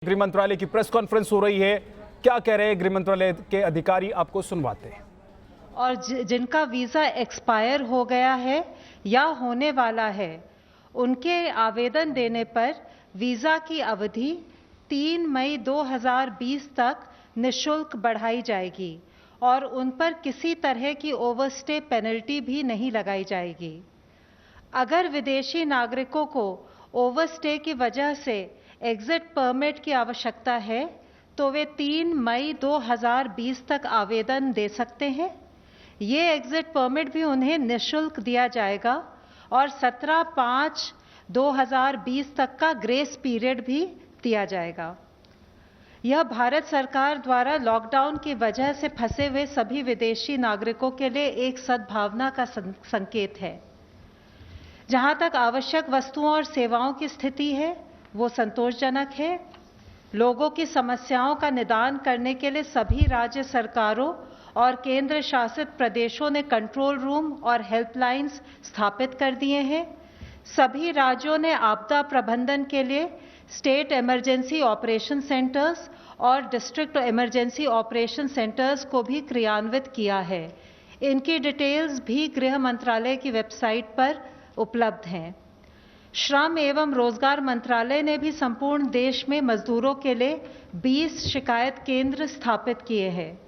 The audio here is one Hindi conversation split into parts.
गृह मंत्रालय की प्रेस कॉन्फ्रेंस हो रही है। क्या कह रहे हैं गृह मंत्रालय के अधिकारी, आपको सुनवाते हैं। और जिनका वीजा एक्सपायर हो गया है या होने वाला है, उनके आवेदन देने पर वीजा की अवधि 3 मई 2020 तक निःशुल्क बढ़ाई जाएगी और उन पर किसी तरह की ओवरस्टे पेनल्टी भी नहीं लगाई जाएगी। अगर विदेशी नागरिकों को ओवरस्टे की वजह से एग्जिट परमिट की आवश्यकता है तो वे 3 मई 2020 तक आवेदन दे सकते हैं। ये एग्जिट परमिट भी उन्हें निःशुल्क दिया जाएगा और 17/5/2020 तक का ग्रेस पीरियड भी दिया जाएगा। यह भारत सरकार द्वारा लॉकडाउन की वजह से फंसे हुए सभी विदेशी नागरिकों के लिए एक सद्भावना का संकेत है। जहां तक आवश्यक वस्तुओं और सेवाओं की स्थिति है, वो संतोषजनक है। लोगों की समस्याओं का निदान करने के लिए सभी राज्य सरकारों और केंद्र शासित प्रदेशों ने कंट्रोल रूम और हेल्पलाइंस स्थापित कर दिए हैं। सभी राज्यों ने आपदा प्रबंधन के लिए स्टेट इमरजेंसी ऑपरेशन सेंटर्स और डिस्ट्रिक्ट इमरजेंसी ऑपरेशन सेंटर्स को भी क्रियान्वित किया है। इनकी डिटेल्स भी गृह मंत्रालय की वेबसाइट पर उपलब्ध हैं। श्रम एवं रोजगार मंत्रालय ने भी संपूर्ण देश में मजदूरों के लिए 20 शिकायत केंद्र स्थापित किए हैं।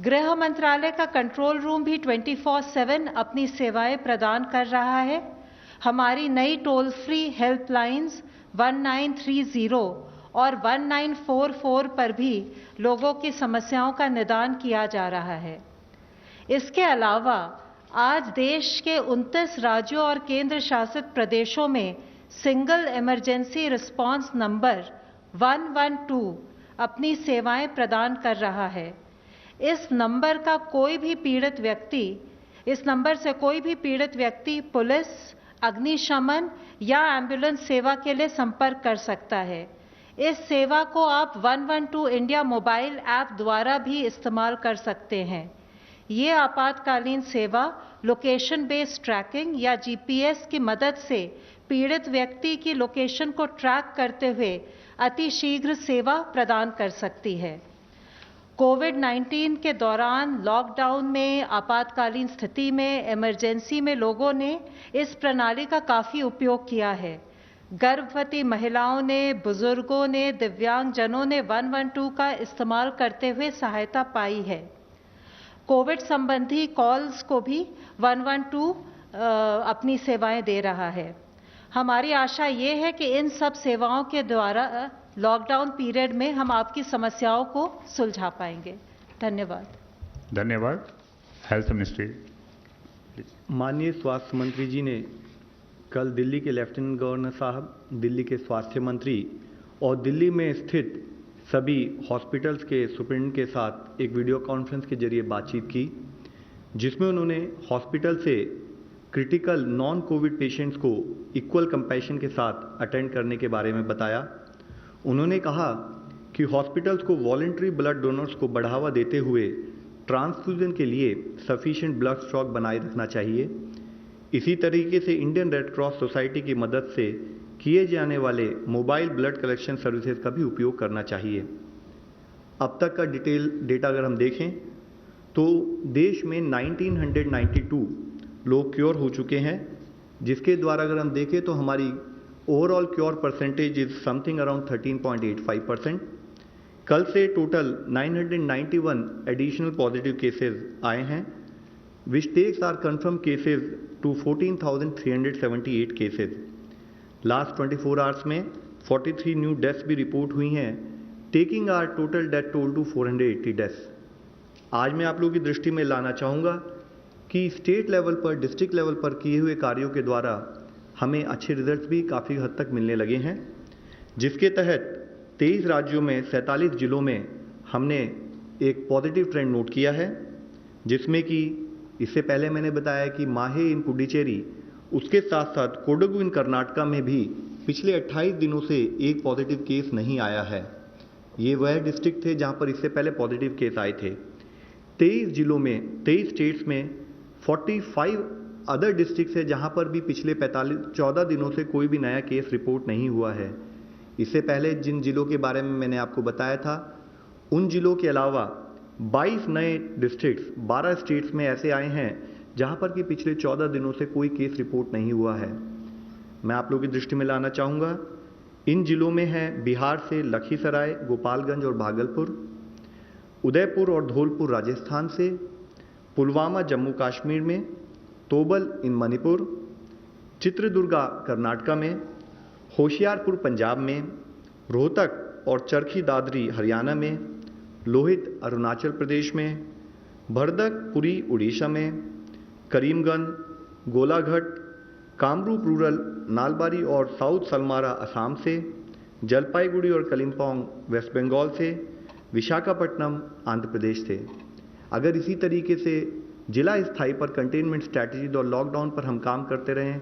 गृह मंत्रालय का कंट्रोल रूम भी 24/7 अपनी सेवाएं प्रदान कर रहा है। हमारी नई टोल फ्री हेल्पलाइंस 1930 और 1944 पर भी लोगों की समस्याओं का निदान किया जा रहा है। इसके अलावा आज देश के 29 राज्यों और केंद्र शासित प्रदेशों में सिंगल इमरजेंसी रिस्पांस नंबर 112 अपनी सेवाएं प्रदान कर रहा है। इस नंबर से कोई भी पीड़ित व्यक्ति पुलिस, अग्निशमन या एम्बुलेंस सेवा के लिए संपर्क कर सकता है। इस सेवा को आप 112 इंडिया मोबाइल ऐप द्वारा भी इस्तेमाल कर सकते हैं। ये आपातकालीन सेवा लोकेशन बेस्ड ट्रैकिंग या जीपीएस की मदद से पीड़ित व्यक्ति की लोकेशन को ट्रैक करते हुए अतिशीघ्र सेवा प्रदान कर सकती है। कोविड-19 के दौरान लॉकडाउन में, आपातकालीन स्थिति में, इमरजेंसी में लोगों ने इस प्रणाली का काफ़ी उपयोग किया है। गर्भवती महिलाओं ने, बुजुर्गों ने, दिव्यांगजनों ने 112 का इस्तेमाल करते हुए सहायता पाई है। कोविड संबंधी कॉल्स को भी 112 अपनी सेवाएं दे रहा है। हमारी आशा ये है कि इन सब सेवाओं के द्वारा लॉकडाउन पीरियड में हम आपकी समस्याओं को सुलझा पाएंगे। धन्यवाद। Health ministry. माननीय स्वास्थ्य मंत्री जी ने कल दिल्ली के लेफ्टिनेंट गवर्नर साहब, दिल्ली के स्वास्थ्य मंत्री और दिल्ली में स्थित सभी हॉस्पिटल्स के सुपरिटेंडेंट के साथ एक वीडियो कॉन्फ्रेंस के जरिए बातचीत की, जिसमें उन्होंने हॉस्पिटल से क्रिटिकल नॉन कोविड पेशेंट्स को इक्वल कंपैशन के साथ अटेंड करने के बारे में बताया। उन्होंने कहा कि हॉस्पिटल्स को वॉलंटरी ब्लड डोनर्स को बढ़ावा देते हुए ट्रांसफ्यूजन के लिए सफिशिएंट ब्लड स्टॉक बनाए रखना चाहिए। इसी तरीके से इंडियन रेड क्रॉस सोसाइटी की मदद से किए जाने वाले मोबाइल ब्लड कलेक्शन सर्विसेज का भी उपयोग करना चाहिए। अब तक का डिटेल डेटा अगर हम देखें तो देश में 1992 लोग क्योर हो चुके हैं, जिसके द्वारा अगर हम देखें तो हमारी overall cure percentage is something around 13.85%। कल से टोटल 991 एडिशनल पॉजिटिव केसेस आए हैं, which takes our confirm cases to 14,378 cases. Last 24 hours में 43 न्यू डेथ्स भी रिपोर्ट हुई हैं, taking our total death toll to 480 deaths. आज मैं आप लोगों की दृष्टि में लाना चाहूँगा कि स्टेट लेवल पर, डिस्ट्रिक्ट लेवल पर किए हुए कार्यों के द्वारा हमें अच्छे रिजल्ट्स भी काफ़ी हद तक मिलने लगे हैं, जिसके तहत 23 राज्यों में 47 जिलों में हमने एक पॉजिटिव ट्रेंड नोट किया है, जिसमें कि इससे पहले मैंने बताया कि माहे इन पुडुचेरी, उसके साथ साथ कोडगु इन कर्नाटका में भी पिछले 28 दिनों से एक पॉजिटिव केस नहीं आया है। ये वह डिस्ट्रिक्ट थे जहां पर इससे पहले पॉजिटिव केस आए थे। 23 जिलों में, 23 स्टेट्स में 45 अदर डिस्ट्रिक्ट्स है जहां पर भी पिछले 14 दिनों से कोई भी नया केस रिपोर्ट नहीं हुआ है। इससे पहले जिन जिलों के बारे में मैंने आपको बताया था, उन जिलों के अलावा 22 नए डिस्ट्रिक्ट्स 12 स्टेट्स में ऐसे आए हैं जहां पर कि पिछले 14 दिनों से कोई केस रिपोर्ट नहीं हुआ है। मैं आप लोगों की दृष्टि में लाना चाहूँगा, इन जिलों में है बिहार से लखीसराय, गोपालगंज और भागलपुर, उदयपुर और धौलपुर राजस्थान से, पुलवामा जम्मू कश्मीर में, तोबल इन मणिपुर, चित्रदुर्गा कर्नाटका में, होशियारपुर पंजाब में, रोहतक और चरखी दादरी हरियाणा में, लोहित अरुणाचल प्रदेश में, भरदक पुरी उड़ीसा में, करीमगंज, गोलाघाट, कामरूप रूरल नालबारी और साउथ सलमारा असम से, जलपाईगुड़ी और कलिम्पोंग वेस्ट बंगाल से, विशाखापट्टनम आंध्र प्रदेश से। अगर इसी तरीके से जिला स्थाई पर कंटेनमेंट स्ट्रैटेजी और लॉकडाउन पर हम काम करते रहें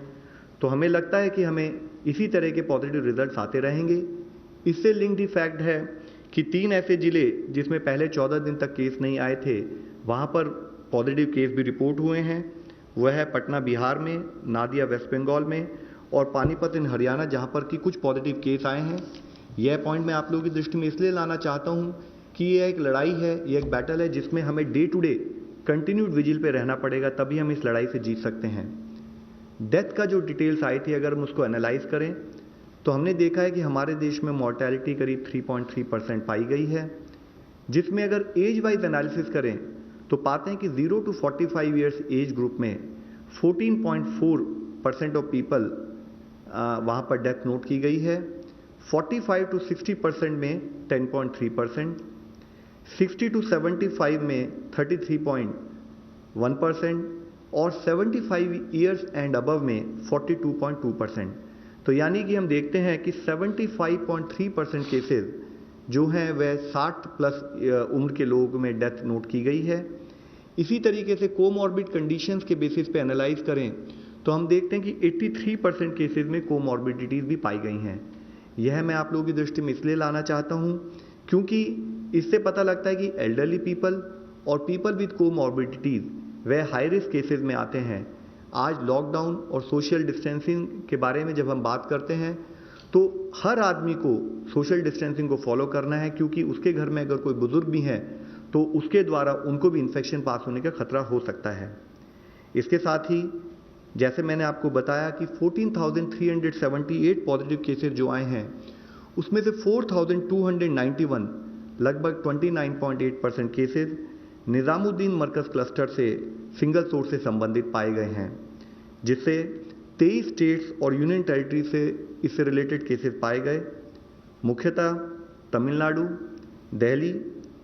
तो हमें लगता है कि हमें इसी तरह के पॉजिटिव रिजल्ट्स आते रहेंगे। इससे लिंक्ड ही फैक्ट है कि 3 ऐसे जिले जिसमें पहले 14 दिन तक केस नहीं आए थे, वहाँ पर पॉजिटिव केस भी रिपोर्ट हुए हैं। वह है पटना बिहार में, नादिया वेस्ट बंगाल में और पानीपत इन हरियाणा, जहाँ पर कि कुछ पॉजिटिव केस आए हैं। यह पॉइंट मैं आप लोगों की दृष्टि में इसलिए लाना चाहता हूँ कि यह एक लड़ाई है, यह एक बैटल है जिसमें हमें day to day continued vigil पे रहना पड़ेगा, तभी हम इस लड़ाई से जीत सकते हैं। डेथ का जो डिटेल्स आई थी, अगर हम उसको एनालाइज करें तो हमने देखा है कि हमारे देश में मॉर्टेलिटी करीब 3.3% पाई गई है, जिसमें अगर एज वाइज एनालिसिस करें तो पाते हैं कि 0 to 45 ईयर्स एज ग्रुप में 14.4% ऑफ पीपल वहाँ पर डेथ नोट की गई है, 45 to 60% में 10.3%, 60 to 75 में 33.1% और 75 ईयर्स एंड अबव में 42.2%। तो यानी कि हम देखते हैं कि 75.3% केसेस जो हैं वह 60 प्लस उम्र के लोगों में डेथ नोट की गई है। इसी तरीके से कोमॉर्बिड कंडीशंस के बेसिस पे एनालाइज करें तो हम देखते हैं कि 83% केसेस में कोमॉर्बिडिटीज भी पाई गई हैं। यह मैं आप लोगों की दृष्टि में इसलिए लाना चाहता हूं क्योंकि इससे पता लगता है कि एल्डरली पीपल और पीपल विद कोमॉर्बिडिटीज वह हाई रिस्क केसेस में आते हैं। आज लॉकडाउन और सोशल डिस्टेंसिंग के बारे में जब हम बात करते हैं तो हर आदमी को सोशल डिस्टेंसिंग को फॉलो करना है, क्योंकि उसके घर में अगर कोई बुजुर्ग भी हैं तो उसके द्वारा उनको भी इन्फेक्शन पास होने का खतरा हो सकता है। इसके साथ ही जैसे मैंने आपको बताया कि 14,378 पॉजिटिव केसेस जो आए हैं उसमें से 4,291 लगभग 29.8% केसेस निज़ामुद्दीन मरकज़ क्लस्टर से सिंगल सोर्स से संबंधित पाए गए हैं, जिससे 23 स्टेट्स और यूनियन टेरिटरी से इससे रिलेटेड केसेस पाए गए। मुख्यतः तमिलनाडु, दिल्ली,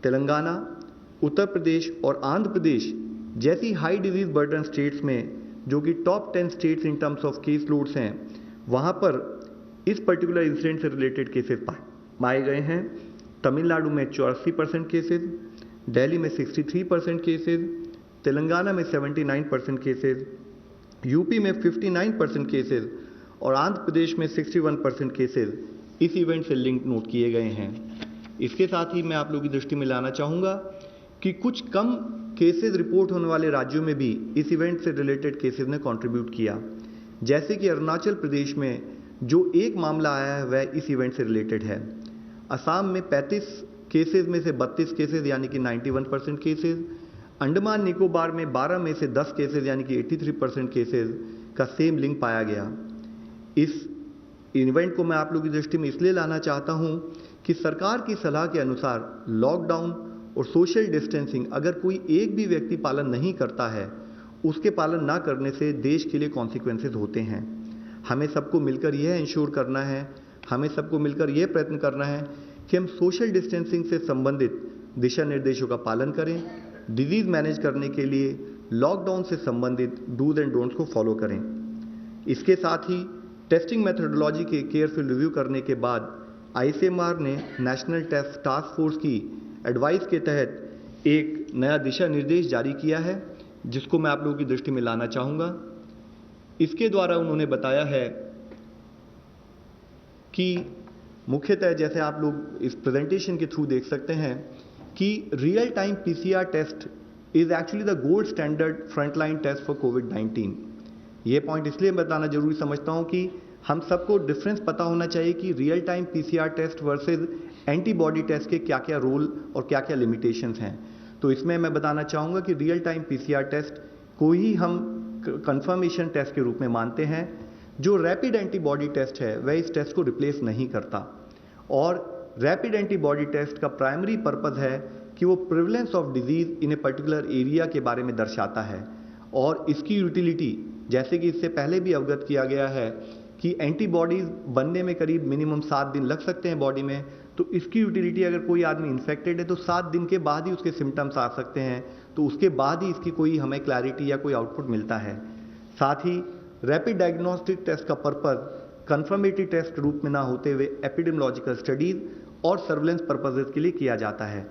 तेलंगाना, उत्तर प्रदेश और आंध्र प्रदेश जैसी हाई डिजीज बर्डन स्टेट्स में, जो कि top 10 states in terms of case loads हैं, वहाँ पर इस पर्टिकुलर इंसिडेंट से रिलेटेड केसेस पाए गए हैं। तमिलनाडु में 84% केसेस, दिल्ली में 63% केसेस, तेलंगाना में 79% केसेस, यूपी में 59% केसेस और आंध्र प्रदेश में 61% केसेस इस इवेंट से लिंक नोट किए गए हैं। इसके साथ ही मैं आप लोगों की दृष्टि में लाना चाहूँगा कि कुछ कम केसेस रिपोर्ट होने वाले राज्यों में भी इस इवेंट से रिलेटेड केसेस ने कंट्रीब्यूट किया। जैसे कि अरुणाचल प्रदेश में जो एक मामला आया है वह इस इवेंट से रिलेटेड है। असम में 35 केसेस में से 32 केसेस यानी कि 91% केसेस, अंडमान निकोबार में 12 में से 10 केसेस यानी कि 83% केसेस का सेम लिंक पाया गया। इस इवेंट को मैं आप लोगों की दृष्टि में इसलिए लाना चाहता हूं कि सरकार की सलाह के अनुसार लॉकडाउन और सोशल डिस्टेंसिंग अगर कोई एक भी व्यक्ति पालन नहीं करता है, उसके पालन ना करने से देश के लिए कॉन्सिक्वेंसेस होते हैं। हमें सबको मिलकर यह इंश्योर करना है, हमें सबको मिलकर यह प्रयत्न करना है कि हम सोशल डिस्टेंसिंग से संबंधित दिशा निर्देशों का पालन करें, डिजीज मैनेज करने के लिए लॉकडाउन से संबंधित डूज एंड डोंट्स को फॉलो करें। इसके साथ ही टेस्टिंग मेथोडोलॉजी के केयरफुल रिव्यू करने के बाद आईसीएमआर ने नेशनल टेस्ट टास्क फोर्स की एडवाइस के तहत एक नया दिशा निर्देश जारी किया है, जिसको मैं आप लोगों की दृष्टि में लाना चाहूँगा। इसके द्वारा उन्होंने बताया है कि मुख्यतः जैसे आप लोग इस प्रेजेंटेशन के थ्रू देख सकते हैं कि real time PCR test is actually the gold standard frontline test for कोविड-19। ये पॉइंट इसलिए बताना जरूरी समझता हूं कि हम सबको डिफरेंस पता होना चाहिए कि real time PCR test versus antibody test के क्या क्या रोल और क्या क्या लिमिटेशंस हैं। तो इसमें मैं बताना चाहूँगा कि रियल टाइम पीसीआर टेस्ट को ही हम कंफर्मेशन टेस्ट के रूप में मानते हैं। जो रैपिड एंटीबॉडी टेस्ट है वह इस टेस्ट को रिप्लेस नहीं करता, और रैपिड एंटीबॉडी टेस्ट का प्राइमरी पर्पस है कि वो prevalence of disease in a particular area के बारे में दर्शाता है। और इसकी यूटिलिटी, जैसे कि इससे पहले भी अवगत किया गया है कि एंटीबॉडीज बनने में करीब मिनिमम 7 दिन लग सकते हैं बॉडी में, तो इसकी यूटिलिटी अगर कोई आदमी इन्फेक्टेड है तो 7 दिन के बाद ही उसके सिम्टम्स आ सकते हैं, तो उसके बाद ही इसकी कोई हमें क्लैरिटी या कोई आउटपुट मिलता है। साथ ही रैपिड डायग्नोस्टिक टेस्ट का पर्पस कंफर्मेटरी टेस्ट रूप में ना होते हुए एपिडेमियोलॉजिकल स्टडीज और सर्वेलेंस पर्पसेस के लिए किया जाता है।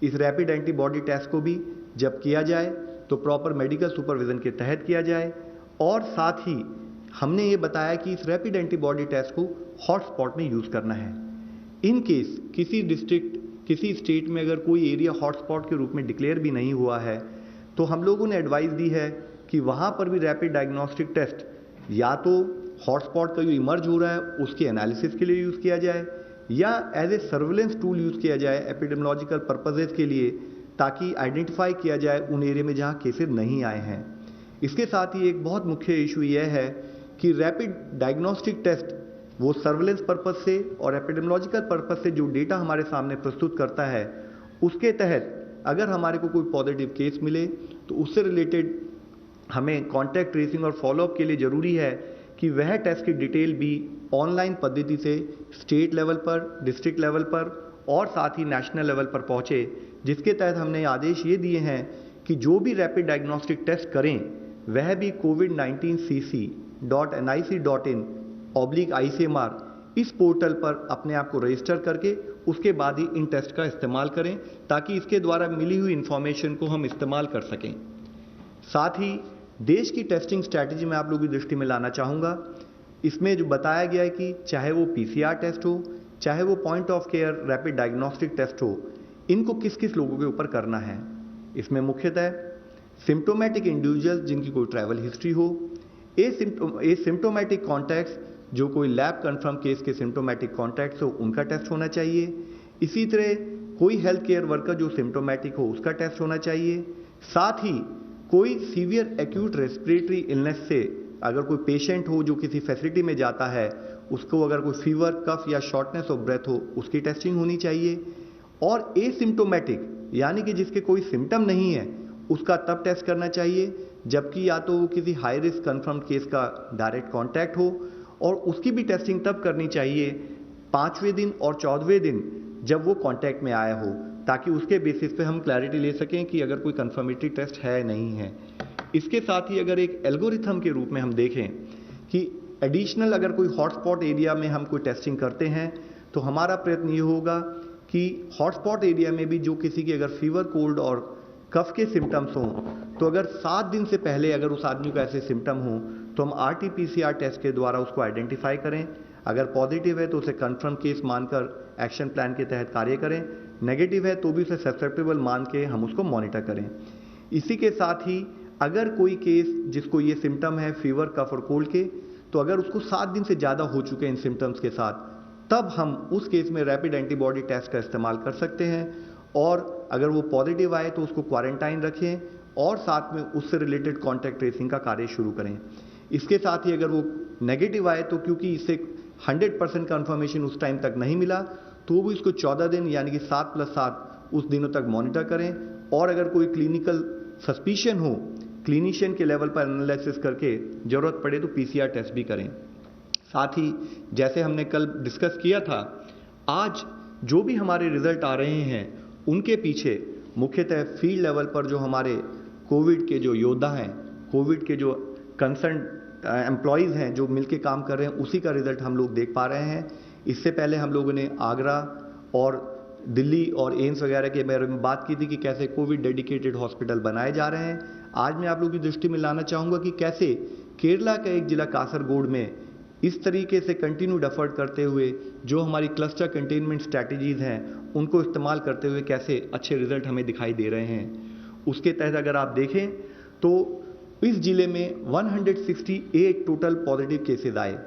इस रैपिड एंटीबॉडी टेस्ट को भी जब किया जाए तो प्रॉपर मेडिकल सुपरविजन के तहत किया जाए, और साथ ही हमने ये बताया कि इस रैपिड एंटीबॉडी टेस्ट को हॉटस्पॉट में यूज़ करना है। इन केस किसी डिस्ट्रिक्ट, किसी स्टेट में अगर कोई एरिया हॉटस्पॉट के रूप में डिक्लेयर भी नहीं हुआ है, तो हम लोगों ने एडवाइस दी है कि वहाँ पर भी रैपिड डायग्नोस्टिक टेस्ट या तो हॉटस्पॉट का जो इमर्ज हो रहा है उसके एनालिसिस के लिए यूज़ किया जाए, या as a surveillance tool use किया जाए एपिडेमियोलॉजिकल पर्पसेस के लिए, ताकि आइडेंटिफाई किया जाए उन एरिया में जहाँ केसेस नहीं आए हैं। इसके साथ ही एक बहुत मुख्य इशू यह है कि रैपिड डायग्नोस्टिक टेस्ट वो सर्वेलेंस पर्पस से और एपिडेमियोलॉजिकल पर्पस से जो डेटा हमारे सामने प्रस्तुत करता है, उसके तहत अगर हमारे को कोई पॉजिटिव केस मिले तो उससे रिलेटेड हमें कॉन्टैक्ट ट्रेसिंग और फॉलोअप के लिए ज़रूरी है कि वह टेस्ट की डिटेल भी ऑनलाइन पद्धति से स्टेट लेवल पर, डिस्ट्रिक्ट लेवल पर और साथ ही नेशनल लेवल पर पहुँचे, जिसके तहत हमने आदेश ये दिए हैं कि जो भी रैपिड डायग्नोस्टिक टेस्ट करें वह भी covid19cc.nic.in/ICMR इस पोर्टल पर अपने आप को रजिस्टर करके उसके बाद ही इन टेस्ट का इस्तेमाल करें, ताकि इसके द्वारा मिली हुई इंफॉर्मेशन को हम इस्तेमाल कर सकें। साथ ही देश की टेस्टिंग स्ट्रैटेजी में आप लोगों की दृष्टि में लाना चाहूँगा। इसमें जो बताया गया है कि चाहे वो पीसीआर टेस्ट हो, चाहे वो point of care rapid diagnostic test हो, इनको किस किस लोगों के ऊपर करना है। इसमें मुख्यतः सिम्टोमेटिक इंडिविजुअल्स जिनकी कोई ट्रैवल हिस्ट्री हो, एसिम्टोमेटिक कॉन्टैक्ट्स जो कोई लैब कंफर्म केस के सिम्टोमेटिक कॉन्टैक्ट्स हो उनका टेस्ट होना चाहिए। इसी तरह कोई हेल्थ केयर वर्कर जो सिम्टोमेटिक हो उसका टेस्ट होना चाहिए। साथ ही कोई सीवियर एक्यूट रेस्पिरेटरी इलनेस से अगर कोई पेशेंट हो जो किसी फैसिलिटी में जाता है, उसको अगर कोई फीवर, कफ या शॉर्टनेस ऑफ ब्रेथ हो उसकी टेस्टिंग होनी चाहिए। और एसिम्टोमेटिक यानी कि जिसके कोई सिम्टम नहीं है उसका तब टेस्ट करना चाहिए जबकि या तो वो किसी हाई रिस्क कंफर्म केस का डायरेक्ट कांटेक्ट हो, और उसकी भी टेस्टिंग तब करनी चाहिए 5वें दिन और 14वें दिन जब वो कांटेक्ट में आया हो, ताकि उसके बेसिस पे हम क्लैरिटी ले सकें कि अगर कोई कंफर्मेटरी टेस्ट है नहीं है। इसके साथ ही अगर एक एल्गोरिथम के रूप में हम देखें कि एडिशनल अगर कोई हॉटस्पॉट एरिया में हम कोई टेस्टिंग करते हैं तो हमारा प्रयत्न ये होगा कि हॉटस्पॉट एरिया में भी जो किसी की अगर फीवर, कोल्ड और कफ के सिम्टम्स हों, तो अगर 7 दिन से पहले अगर उस आदमी को ऐसे सिम्टम हों तो हम RT-PCR टेस्ट के द्वारा उसको आइडेंटिफाई करें। अगर पॉजिटिव है तो उसे कंफर्म केस मानकर एक्शन प्लान के तहत कार्य करें, नेगेटिव है तो भी उसे ससेप्टेबल मान के हम उसको मॉनिटर करें। इसी के साथ ही अगर कोई केस जिसको ये सिम्टम है फीवर, कफ और कोल्ड के, तो अगर उसको 7 दिन से ज़्यादा हो चुके हैं इन सिम्टम्स के साथ, तब हम उस केस में रैपिड एंटीबॉडी टेस्ट का इस्तेमाल कर सकते हैं। और अगर वो पॉजिटिव आए तो उसको क्वारंटाइन रखें और साथ में उससे रिलेटेड कॉन्टैक्ट ट्रेसिंग का कार्य शुरू करें। इसके साथ ही अगर वो नेगेटिव आए तो क्योंकि इससे 100% कंफर्मेशन उस टाइम तक नहीं मिला तो भी इसको 14 दिन यानी कि 7+7 उस दिनों तक मॉनिटर करें। और अगर कोई क्लिनिकल सस्पिशन हो, क्लिनिशियन के लेवल पर एनालिसिस करके ज़रूरत पड़े तो PCR टेस्ट भी करें। साथ ही जैसे हमने कल डिस्कस किया था, आज जो भी हमारे रिजल्ट आ रहे हैं उनके पीछे मुख्यतः फील्ड लेवल पर जो हमारे कोविड के जो योद्धा हैं, कोविड के जो कंसर्न एम्प्लॉयज़ हैं जो मिलके काम कर रहे हैं, उसी का रिजल्ट हम लोग देख पा रहे हैं। इससे पहले हम लोगों ने आगरा और दिल्ली और एम्स वगैरह के बारे में बात की थी कि कैसे कोविड डेडिकेटेड हॉस्पिटल बनाए जा रहे हैं। आज मैं आप लोगों की दृष्टि में लाना चाहूँगा कि कैसे केरला का एक जिला कासरगोड में इस तरीके से कंटिन्यूड एफर्ट करते हुए जो हमारी क्लस्टर कंटेनमेंट स्ट्रैटेजीज़ हैं उनको इस्तेमाल करते हुए कैसे अच्छे रिजल्ट हमें दिखाई दे रहे हैं। उसके तहत अगर आप देखें तो इस जिले में 168 टोटल पॉजिटिव केसेस आए,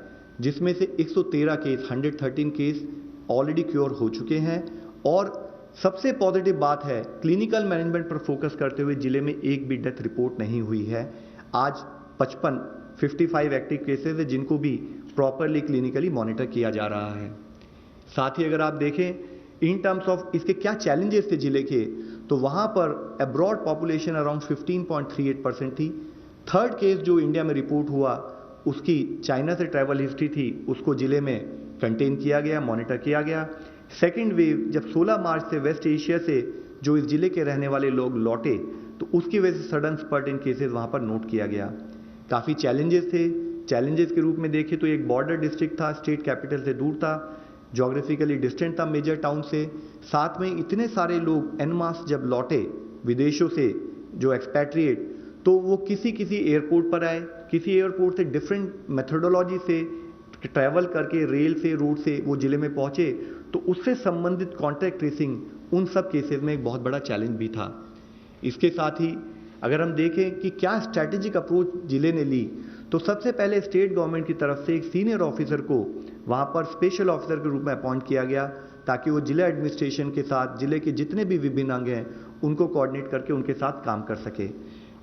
जिसमें से 113 केस 113 केस ऑलरेडी क्योर हो चुके हैं। और सबसे पॉजिटिव बात है, क्लिनिकल मैनेजमेंट पर फोकस करते हुए जिले में एक भी डेथ रिपोर्ट नहीं हुई है। आज 55 एक्टिव केसेस है जिनको भी प्रॉपरली क्लिनिकली मॉनिटर किया जा रहा है। साथ ही अगर आप देखें इन टर्म्स ऑफ इसके क्या चैलेंजेस थे जिले के, तो वहां पर अब्रॉड पॉपुलेशन अराउंड 15.38% थी। थर्ड केस जो इंडिया में रिपोर्ट हुआ उसकी चाइना से ट्रैवल हिस्ट्री थी, उसको जिले में कंटेन किया गया, मॉनिटर किया गया। सेकेंड वेव जब 16 मार्च से वेस्ट एशिया से जो इस जिले के रहने वाले लोग लौटे, तो उसकी वजह से सडन स्पर्ट इन केसेस वहां पर नोट किया गया। काफ़ी चैलेंजेस थे। चैलेंजेस के रूप में देखें तो एक बॉर्डर डिस्ट्रिक्ट था, स्टेट कैपिटल से दूर था, जोग्राफिकली डिस्टेंट था मेजर टाउन से। साथ में इतने सारे लोग एन मास जब लौटे विदेशों से जो एक्सपैट्रिएट, तो वो किसी एयरपोर्ट पर आए, किसी एयरपोर्ट से डिफरेंट मेथोडोलॉजी से ट्रैवल करके रेल से रोड से वो जिले में पहुंचे, तो उससे संबंधित कॉन्टैक्ट ट्रेसिंग उन सब केसेस में एक बहुत बड़ा चैलेंज भी था। इसके साथ ही अगर हम देखें कि क्या स्ट्रैटेजिक अप्रोच जिले ने ली, तो सबसे पहले स्टेट गवर्नमेंट की तरफ से एक सीनियर ऑफिसर को वहां पर स्पेशल ऑफिसर के रूप में अपॉइंट किया गया, ताकि वो जिला एडमिनिस्ट्रेशन के साथ जिले के जितने भी विभिन्न अंग हैं उनको कोऑर्डिनेट करके उनके साथ काम कर सके।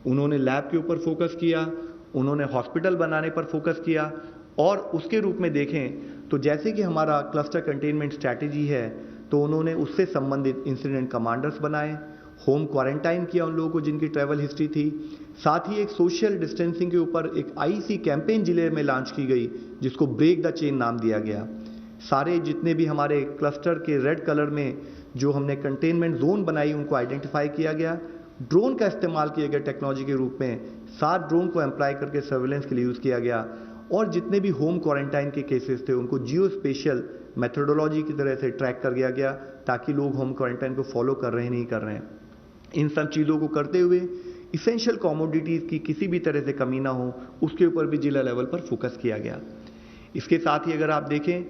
उन्होंने लैब के ऊपर फोकस किया, उन्होंने हॉस्पिटल बनाने पर फोकस किया, और उसके रूप में देखें तो जैसे कि हमारा क्लस्टर कंटेनमेंट स्ट्रैटेजी है, तो उन्होंने उससे संबंधित इंसिडेंट कमांडर्स बनाए, होम क्वारंटाइन किया उन लोगों को जिनकी ट्रैवल हिस्ट्री थी। साथ ही एक सोशल डिस्टेंसिंग के ऊपर एक आईसी कैंपेन जिले में लॉन्च की गई, जिसको ब्रेक द चेन नाम दिया गया। सारे जितने भी हमारे क्लस्टर के रेड कलर में जो हमने कंटेनमेंट जोन बनाई उनको आइडेंटिफाई किया गया। ड्रोन का इस्तेमाल किया गया टेक्नोलॉजी के रूप में, 7 ड्रोन को एम्प्लॉय करके सर्वेलेंस के लिए यूज़ किया गया। और जितने भी होम क्वारंटाइन के केसेस थे उनको जियो स्पेशल मेथोडोलॉजी की तरह से ट्रैक कर दिया गया, ताकि लोग होम क्वारंटाइन को फॉलो कर रहे हैं नहीं कर रहे हैं। इन सब चीज़ों को करते हुए इसेंशियल कमोडिटीज़ की किसी भी तरह से कमी ना हो, उसके ऊपर भी जिला लेवल पर फोकस किया गया। इसके साथ ही अगर आप देखें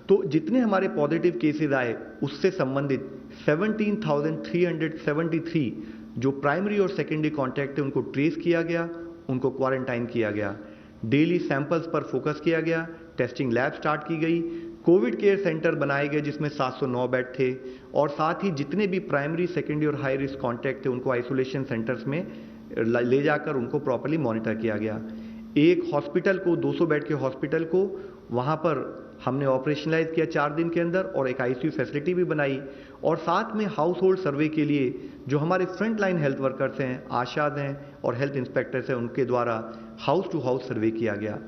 तो जितने हमारे पॉजिटिव केसेस आए उससे संबंधित 17,373 जो प्राइमरी और सेकेंडरी कॉन्टैक्ट है उनको ट्रेस किया गया, उनको क्वारंटाइन किया गया। डेली सैंपल्स पर फोकस किया गया, टेस्टिंग लैब स्टार्ट की गई, कोविड केयर सेंटर बनाए गए जिसमें 709 बेड थे, और साथ ही जितने भी प्राइमरी, सेकेंडरी और हाई रिस्क कॉन्टैक्ट थे उनको आइसोलेशन सेंटर्स में ले जाकर उनको प्रॉपर्ली मॉनिटर किया गया। एक हॉस्पिटल को, 200 बेड के हॉस्पिटल को वहाँ पर हमने ऑपरेशनलाइज किया 4 दिन के अंदर, और एक आईसीयू फैसिलिटी भी बनाई। और साथ में हाउस होल्ड सर्वे के लिए जो हमारे फ्रंट लाइन हेल्थ वर्कर्स हैं, आशाद हैं और हेल्थ इंस्पेक्टर्स हैं, उनके द्वारा हाउस टू हाउस सर्वे किया गया।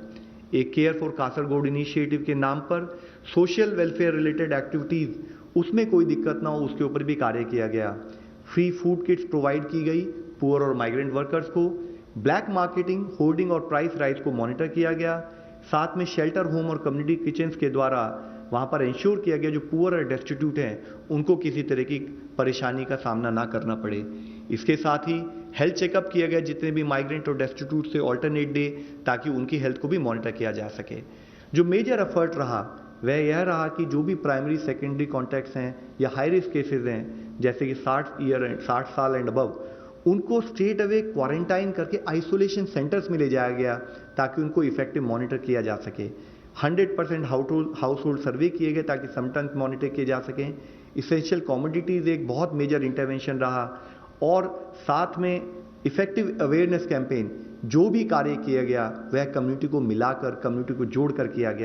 एक केयर फॉर कासरगोड इनिशिएटिव के नाम पर सोशल वेलफेयर रिलेटेड एक्टिविटीज़, उसमें कोई दिक्कत ना हो उसके ऊपर भी कार्य किया गया। फ्री फूड किट्स प्रोवाइड की गई पुअर और माइग्रेंट वर्कर्स को। ब्लैक मार्केटिंग, होर्डिंग और प्राइस राइज को मॉनिटर किया गया। साथ में शेल्टर होम और कम्युनिटी किचन्स के द्वारा वहाँ पर इंश्योर किया गया जो पुअर और डेस्टिट्यूट हैं उनको किसी तरह की परेशानी का सामना ना करना पड़े। इसके साथ ही हेल्थ चेकअप किया गया जितने भी माइग्रेंट और डेस्टिट्यूट से ऑल्टरनेट डे, ताकि उनकी हेल्थ को भी मॉनिटर किया जा सके। जो मेजर एफर्ट रहा वह यह रहा कि जो भी प्राइमरी, सेकेंडरी कॉन्टैक्ट्स हैं या हाई रिस्क केसेस हैं, जैसे कि 60 साल एंड अबव, उनको स्ट्रेट अवे क्वारंटाइन करके आइसोलेशन सेंटर्स में ले जाया गया, ताकि उनको इफेक्टिव मॉनिटर किया जा सके। 100% हाउस होल्ड सर्वे किए गए ताकि समटाइम्स मॉनिटर किए जा सकें। इसेंशियल कमोडिटीज़ एक बहुत मेजर इंटरवेंशन रहा, और साथ में इफेक्टिव अवेयरनेस कैंपेन जो भी कार्य किया गया वह कम्युनिटी को मिलाकर, कम्युनिटी को जोड़कर किया गया।